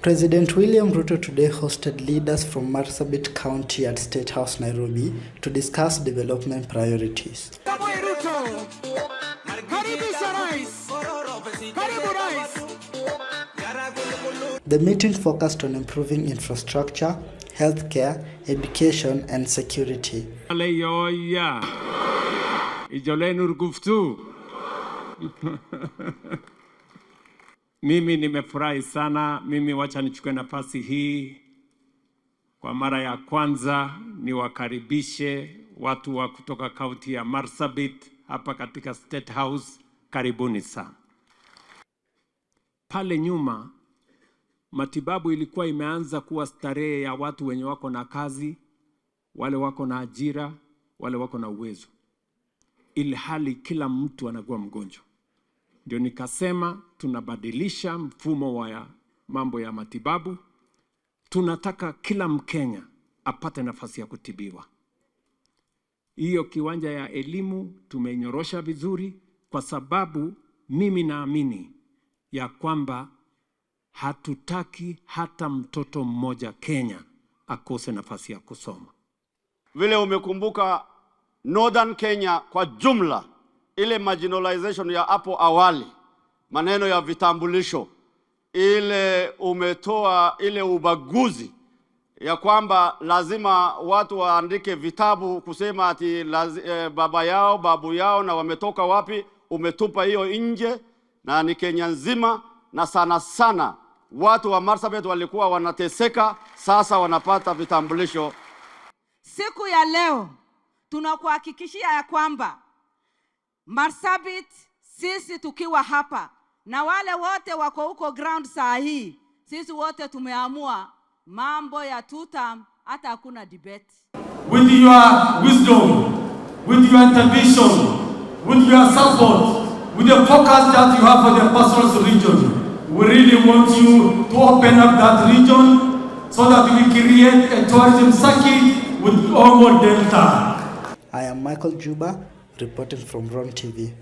President William Ruto today hosted leaders from Marsabit County at State House, Nairobi, to discuss development priorities. The meeting focused on improving infrastructure, healthcare, education, and security. Mimi nimefurahi sana. Mimi wacha nichukue nafasi hii kwa mara ya kwanza niwakaribishe watu wa kutoka kaunti ya Marsabit hapa katika State House. Karibuni sana. Pale nyuma matibabu ilikuwa imeanza kuwa starehe ya watu wenye wako na kazi, wale wako na ajira, wale wako na uwezo, ilhali kila mtu anakuwa mgonjwa. Ndio nikasema tunabadilisha mfumo wa mambo ya matibabu. Tunataka kila Mkenya apate nafasi ya kutibiwa. Hiyo kiwanja ya elimu tumenyorosha vizuri, kwa sababu mimi naamini ya kwamba hatutaki hata mtoto mmoja Kenya akose nafasi ya kusoma. Vile umekumbuka Northern Kenya kwa jumla, ile marginalization ya hapo awali, maneno ya vitambulisho, ile umetoa ile ubaguzi ya kwamba lazima watu waandike vitabu kusema ati baba yao, babu yao na wametoka wapi, umetupa hiyo nje. Na ni Kenya nzima, na sana sana watu wa Marsabit walikuwa wanateseka, sasa wanapata vitambulisho. Siku ya leo tunakuhakikishia ya kwamba Marsabit, sisi tukiwa hapa na wale wote wako huko ground saa hii, sisi wote tumeamua mambo ya tutam, hata hakuna debate. With your wisdom, with your intervention, with your support, with the focus that you have for the Pastoral region, we really want you to open up that region so that we create a tourism circuit with Omo Delta. I am Michael Juba, reporting from Ron TV.